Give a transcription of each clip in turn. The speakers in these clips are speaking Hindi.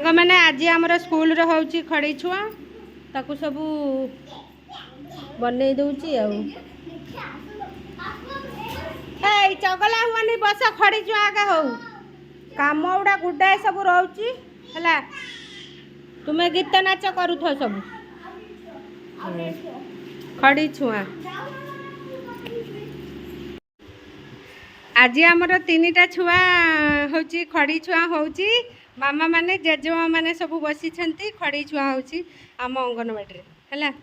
मैंने आज आमर स्कूल हूँ खड़ी छुआ ताकू सब बन दूची चगला हुआ बस खड़ी छुआ आगे हो कम गुड़ा गुडाए सब रोची है तुम्हें गीत नाच करू सब खड़ी छुआ आज आमर 3टा छुआ हूँ खड़ी छुआ हूँ मामा माने जेजेमा माने सब बसी खड़ी छुआ हूँ आम अंगनवाड़ी है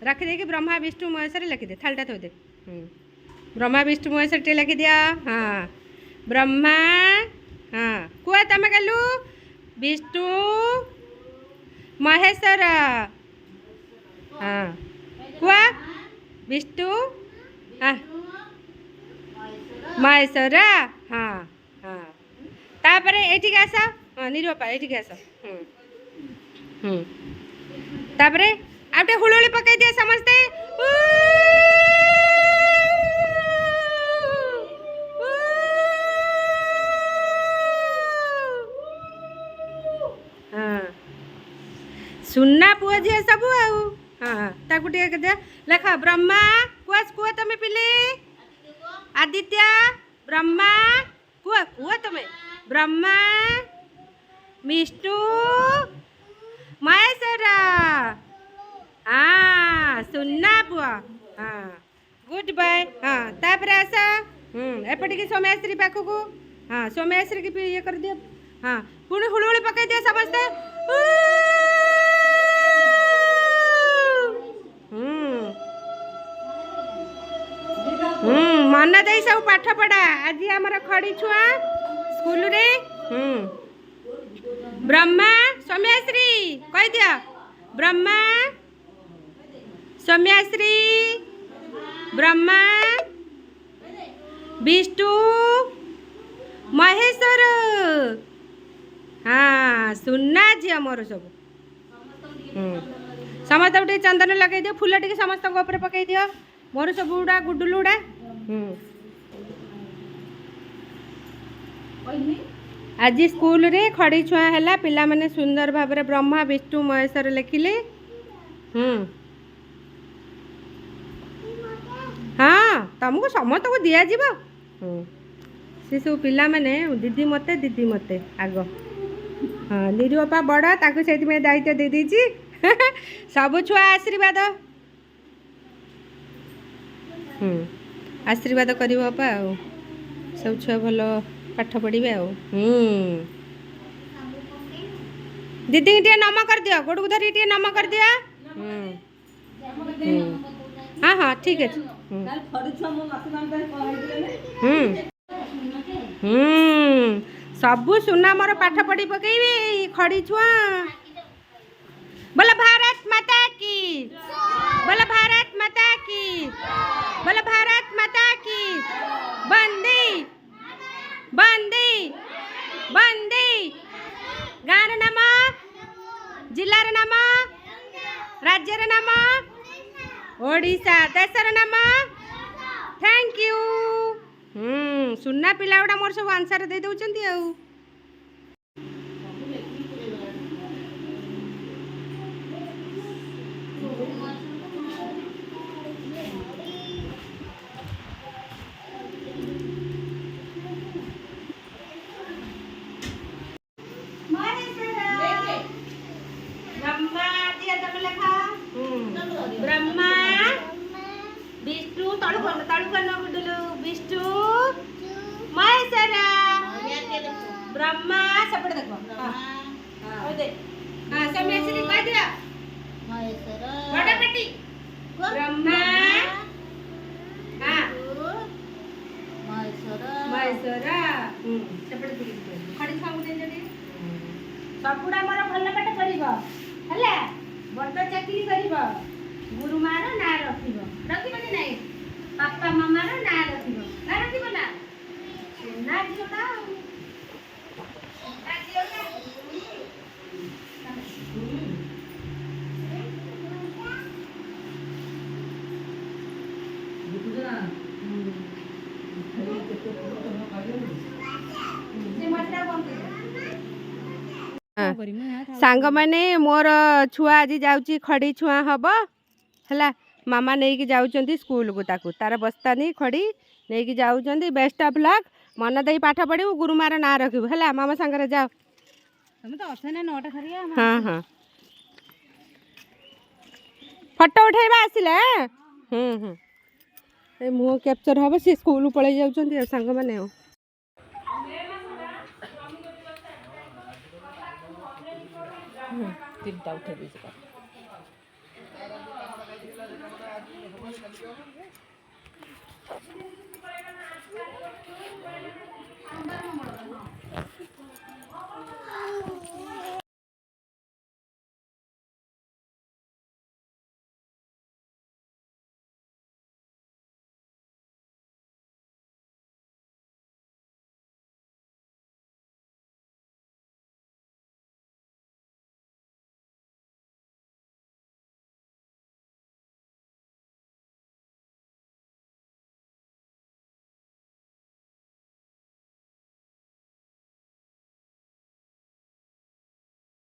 रखिदे कि ब्रह्मा विष्णु महेश्वर लिखिदे थालटा थोदे ब्रह्मा विष्णु महेश्वर टे लिखि दिया हाँ ब्रह्मा हाँ कुआ तुम कहलु विष्णु महेश्वर हाँ कुआ विष्णु हाँ महेश्वर हाँ हाँ तापर एठी आस हाँ निरूपा एठी आस तापर आउटे हुलुली पकई दिए समस्ते हाँ सुनना पुआ झी सब हाँ ताकू लेख ब्रह्मा कुआ कुआ तुम पिले आदित्य ब्रह्मा कुआ कुआ तुम ब्रह्मा विष्णु महेश्वर हाँ सुनना पुआ हाँ गुड बाय हाँ तापर आस एपटिकी सोमेश्वरी पाखक हाँ सोमेश्वरी की ये कर दियो हाँ पुणी हुलुहुली पकई दिए समस्ते मन दे सब पाठ पढ़ा आज आमर खड़ी छुआ स्कूल रे ब्रह्मा सोमेश्वरी कह दिया ब्रह्मा सोमेश्वरी ब्रह्मा विष्णु महेश्वर हाँ सुनना झी मोर सब समस्त टे चंदन लगे दियो फूल टे समस्त पकई दियो मोर सब गुड़ा गुडुल गुड़ा आज स्कूल रे खड़ी छुआ है पिला माने सुंदर भाव ब्रह्मा विष्णु महेश्वर लिखिले हाँ तुमको समस्त को दि जाव सी सब पिला माने दीदी मते आग हाँ निरूपा बड़ ताकू से दायित्व दे दीची सब छुआ आशीर्वाद आशीर्वाद कर सब छुआ भल पाठ पढ़े दीदी टे नम कर दियो गोड़ को धरी टे नम कर दिया हाँ हाँ ठीक है सबू सुना मोर पाठ पढ़ी पकईबी खड़ी छुआ बोला भारत माता की बोला भारत माता की बोला भारत माता की बंदी बंदी बंदी गाँव नाम जिलार नाम राज्यर नाम ओडिशा देशर नाम थैंक यू सुना पिला गुड़ा मोर सब आंसर दे दउचंती आ ब्रह्मा विष्णु विष्णु महेश्वर ब्रह्मा सपट देखो हाँ सोमेश्वरी कह दिया बड़ा बेटी ब्रह्मा हाँ महेश्वर सपट खड़ी खाऊ दे जदी सबुड़ा मोर भल पाठ पढ़िबो हला बड़ चाकरी करिबो गुरुमार ना रखिबो रखिबनी नहीं पापा मामार ना रखिबो ना रखिबो ना ना झियोटा ସାଙ୍ଗମାନେ ମୋର ଛୁଆ ଆଜି ଯାଉଛି ଖଡ଼ି ଛୁଆଁ ହବ ହେଲା ମାମା ନେଇକି ଯାଉଛନ୍ତି ସ୍କୁଲକୁ ତାକୁ ତାର ବସ୍ତାନି ଖଡ଼ି ନେଇକି ଯାଉଛନ୍ତି ବେଷ୍ଟ ଅଫ୍ ଲକ୍ ମନ ଦେଇ ପାଠ ପଢ଼ିବୁ ଗୁରୁମାର ନାଁ ରଖିବୁ ହେଲା ମାମା ସାଙ୍ଗରେ ଯାଅ ତମେ ତ ଅଛ ନା 9ଟା ସାରିଆ ହଁ ହଁ ଫଟୋ ଉଠେଇବା ଆସିଲେ ଏ ମୁହଁ କ୍ୟାପଚର ହବ ସେ ସ୍କୁଲ ପଳେଇ ଯାଉଛନ୍ତି ଆଉ ସାଙ୍ଗମାନେ ଆଉ ତିନିଟା ଉଠେଇ ଦେଇଛି